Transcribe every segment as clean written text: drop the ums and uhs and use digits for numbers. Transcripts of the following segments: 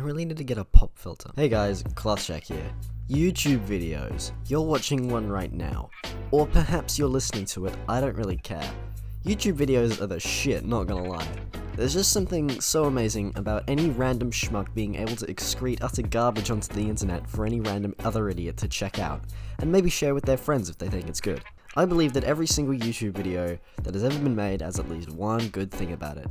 really need to get a pop filter. Hey guys, clothshack here. YouTube videos. You're watching one right now. Or perhaps you're listening to it, I don't really care. YouTube videos are the shit, not gonna lie. There's just something so amazing about any random schmuck being able to excrete utter garbage onto the internet for any random other idiot to check out, and maybe share with their friends if they think it's good. I believe that every single YouTube video that has ever been made has at least one good thing about it.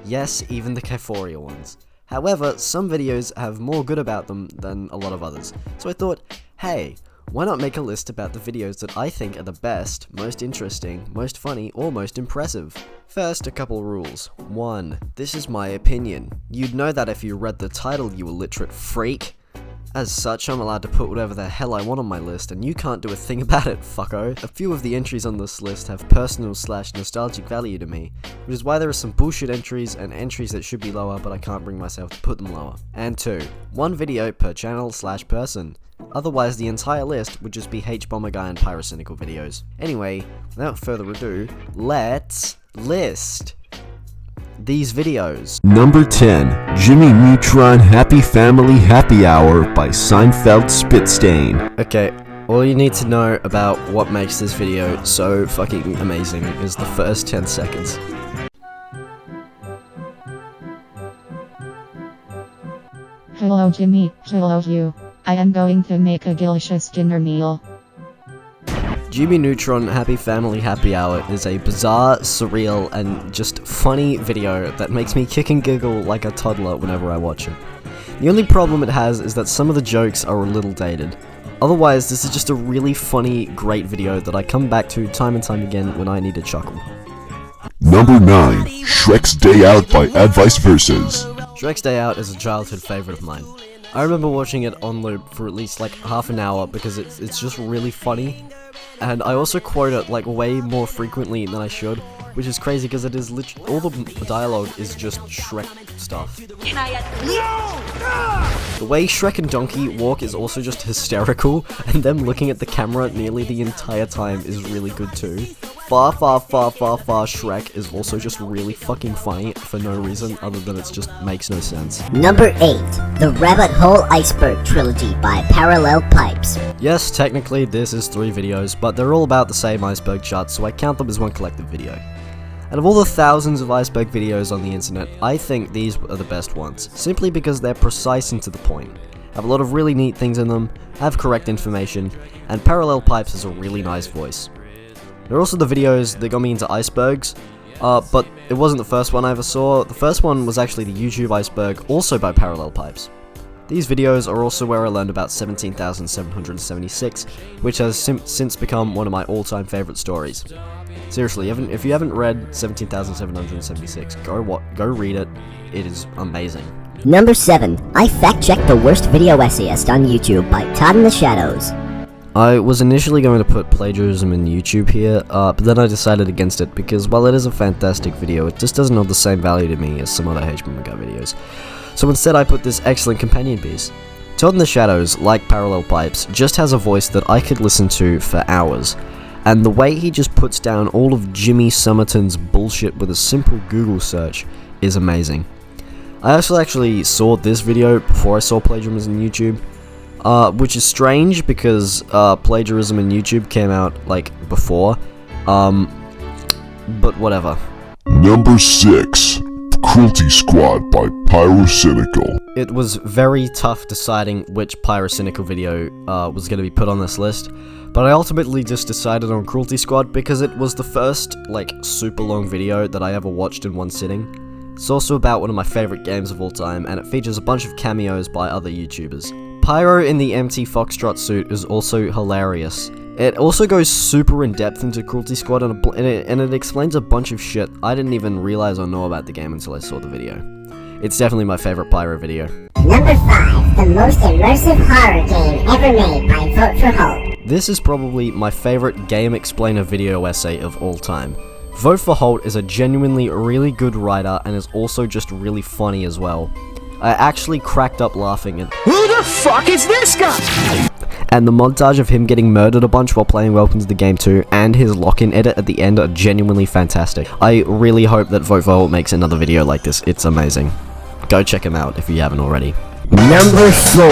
Yes, even the Kyphoria ones. However, some videos have more good about them than a lot of others, so I thought, hey, why not make a list about the videos that I think are the best, most interesting, most funny, or most impressive? First, a couple rules. 1. This is my opinion. You'd know that if you read the title, you illiterate freak. As such, I'm allowed to put whatever the hell I want on my list, and you can't do a thing about it, fucko. A few of the entries on this list have personal/nostalgic value to me, which is why there are some bullshit entries and entries that should be lower, but I can't bring myself to put them lower. And 2. One video per channel/person. Otherwise, the entire list would just be H-Bomber Guy and Pyrocynical videos. Anyway, without further ado, let's list these videos. Number 10, Jimmy Neutron Happy Family Happy Hour by Seinfeld Spitstain. Okay, all you need to know about what makes this video so fucking amazing is the first 10 seconds. Hello Jimmy, hello you. I am going to make a delicious dinner meal. Jimmy Neutron Happy Family Happy Hour is a bizarre, surreal, and just funny video that makes me kick and giggle like a toddler whenever I watch it. The only problem it has is that some of the jokes are a little dated. Otherwise, this is just a really funny, great video that I come back to time and time again when I need a chuckle. Number 9, Shrek's Day Out by Advice Versus. Shrek's Day Out is a childhood favorite of mine. I remember watching it on loop for at least like half an hour because it's just really funny. And I also quote it like way more frequently than I should, which is crazy because it is literally all the dialogue is just Shrek stuff. The way Shrek and Donkey walk is also just hysterical, and them looking at the camera nearly the entire time is really good too. Far Shrek is also just really fucking funny for no reason other than it just makes no sense. Number 8, The Rabbit Hole Iceberg Trilogy by Parallel Pipes. Yes, technically this is 3 videos, but they're all about the same iceberg shot, so I count them as one collective video. Out of all the thousands of iceberg videos on the internet, I think these are the best ones, simply because they're precise and to the point, have a lot of really neat things in them, have correct information, and Parallel Pipes has a really nice voice. There are also the videos that got me into icebergs, but it wasn't the first one I ever saw. The first one was actually the YouTube iceberg, also by Parallel Pipes. These videos are also where I learned about 17,776, which has since become one of my all-time favorite stories. Seriously, if you haven't read 17,776, go read it. It is amazing. Number 7, I fact-checked the worst video essayist on YouTube by Todd in the Shadows. I was initially going to put plagiarism in YouTube here, but then I decided against it because while it is a fantastic video, it just doesn't hold the same value to me as some other H-Bomber Guy videos. So instead I put this excellent companion piece. Todd in the Shadows, like Parallel Pipes, just has a voice that I could listen to for hours. And the way he just puts down all of Jimmy Summerton's bullshit with a simple Google search is amazing. I also actually saw this video before I saw plagiarism in YouTube. Which is strange because plagiarism in YouTube came out like before, but whatever. Number 6, Cruelty Squad by Pyrocynical. It was very tough deciding which Pyrocynical video was going to be put on this list, but I ultimately just decided on Cruelty Squad because it was the first like super long video that I ever watched in one sitting. It's also about one of my favorite games of all time, and it features a bunch of cameos by other YouTubers. Pyro in the empty Foxtrot suit is also hilarious. It also goes super in-depth into Cruelty Squad, and it explains a bunch of shit I didn't even realize or know about the game until I saw the video. It's definitely my favorite Pyro video. Number 5, the most immersive horror game ever made by Vote for Holt. This is probably my favorite game explainer video essay of all time. Vote for Holt is a genuinely really good writer and is also just really funny as well. I actually cracked up laughing at Who the fuck is this guy? And the montage of him getting murdered a bunch while playing Welcome to the Game 2 and his lock-in edit at the end are genuinely fantastic. I really hope that Vote for Holt makes another video like this. It's amazing. Go check him out if you haven't already. Number 4,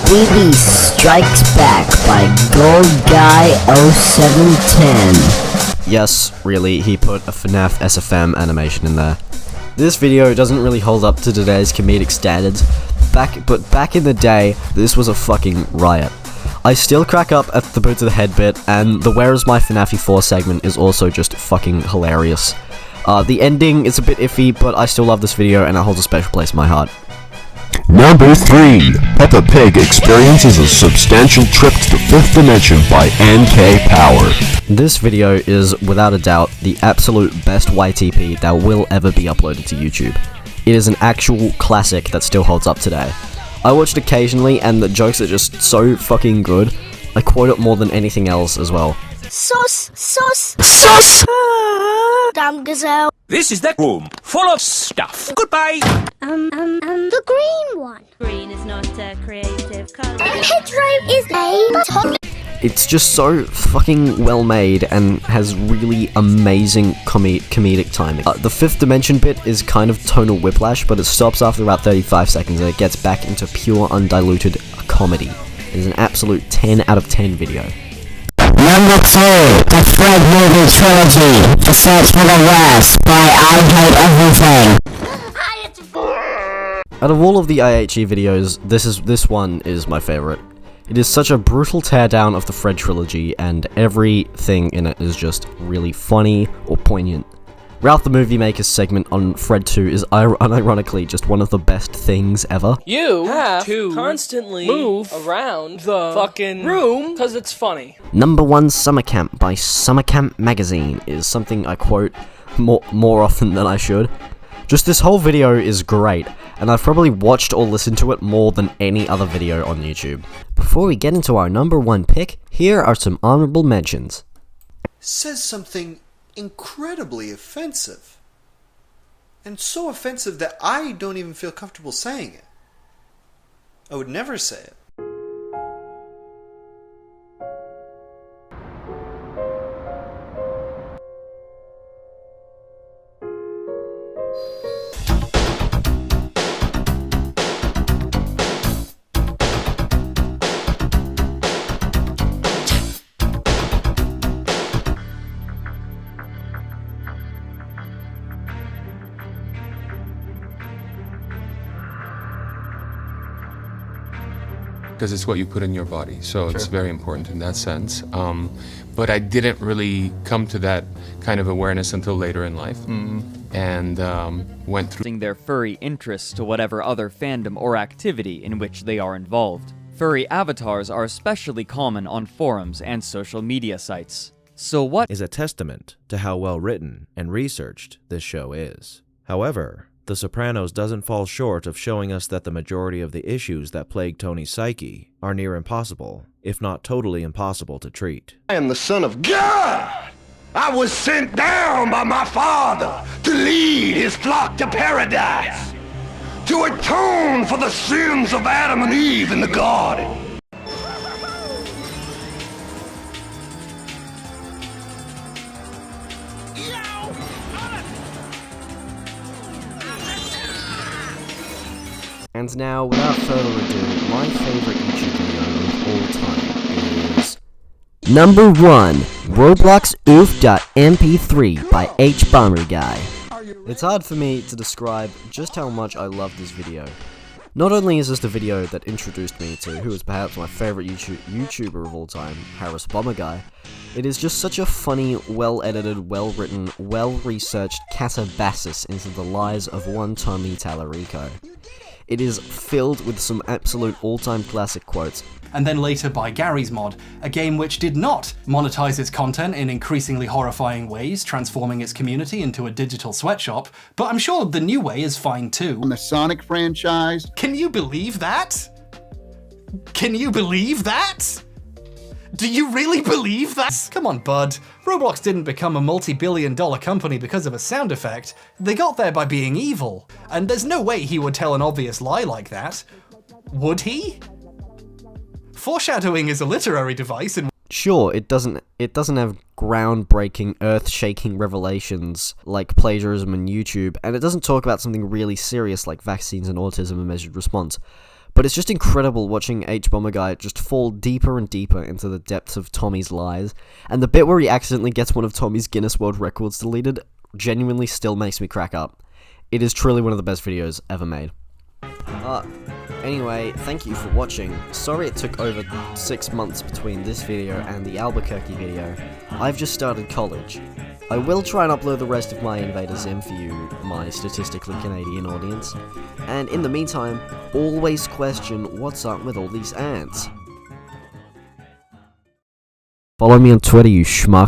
BB Strikes Back by Gold Guy 0710. Yes, really, he put a FNAF SFM animation in there. This video doesn't really hold up to today's comedic standards, but back in the day, this was a fucking riot. I still crack up at the boot to the head bit, and the Where Is My FNAF 4 segment is also just fucking hilarious. The ending is a bit iffy, but I still love this video and it holds a special place in my heart. Number 3, Peppa Pig experiences a substantial trip to the 5th dimension by NK Power. This video is, without a doubt, the absolute best YTP that will ever be uploaded to YouTube. It is an actual classic that still holds up today. I watch it occasionally and the jokes are just so fucking good. I quote it more than anything else as well. Sus, sus, sus! Damn gazelle. This is the room full of stuff. Goodbye. The green one. Green is not a creative color. Hedgerow is a top. It's just so fucking well made and has really amazing comedic timing. The 5th dimension bit is kind of tonal whiplash, but it stops after about 35 seconds and it gets back into pure undiluted comedy. It is an absolute 10 out of 10 video. Number 2, the Fred movie trilogy, The Search for the Worst by I Hate Everything. Out of all of the IHE videos, this one is my favorite. It is such a brutal teardown of the Fred trilogy, and everything in it is just really funny or poignant. Ralph the Movie Maker's segment on Fred 2 is unironically just one of the best things ever. You have to constantly move around the fucking room because it's funny. Number 1 Summer Camp by Summer Camp Magazine is something I quote more often than I should. Just this whole video is great, and I've probably watched or listened to it more than any other video on YouTube. Before we get into our number 1 pick, here are some honorable mentions. Says something incredibly offensive. And so offensive that I don't even feel comfortable saying it. I would never say it. Because it's what you put in your body, so it's very important in that sense. But I didn't really come to that kind of awareness until later in life, and went through their furry interests to whatever other fandom or activity in which they are involved. Furry avatars are especially common on forums and social media sites. So what is a testament to how well written and researched this show is. However, The Sopranos doesn't fall short of showing us that the majority of the issues that plague Tony's psyche are near impossible, if not totally impossible to treat. I am the Son of God! I was sent down by my Father to lead his flock to paradise, to atone for the sins of Adam and Eve in the garden. And now, without further ado, my favorite YouTube video of all time is Number 1, Roblox Oof.mp3 by H Bomber Guy. It's hard for me to describe just how much I love this video. Not only is this the video that introduced me to who is perhaps my favorite YouTuber of all time, Harris Bomber Guy, it is just such a funny, well-edited, well-written, well-researched catabasis into the lies of one Tommy Tallarico. It is filled with some absolute all-time classic quotes. And then later by Gary's Mod, a game which did not monetize its content in increasingly horrifying ways, transforming its community into a digital sweatshop, but I'm sure the new way is fine too. On the Sonic franchise. Can you believe that? Can you believe that? Do you really believe that? Come on, bud. Roblox didn't become a multi-billion-dollar company because of a sound effect. They got there by being evil. And there's no way he would tell an obvious lie like that. Would he? Foreshadowing is a literary device and sure, it doesn't have groundbreaking, earth-shaking revelations like plagiarism and YouTube, and it doesn't talk about something really serious like vaccines and autism and measured response. But it's just incredible watching H-Bomber Guy just fall deeper and deeper into the depths of Tommy's lies, and the bit where he accidentally gets one of Tommy's Guinness World Records deleted genuinely still makes me crack up. It is truly one of the best videos ever made. Anyway, thank you for watching. Sorry it took over 6 months between this video and the Albuquerque video. I've just started college. I will try and upload the rest of my Invader Zim for you, my statistically Canadian audience. And in the meantime, always question what's up with all these ants. Follow me on Twitter, you schmuck.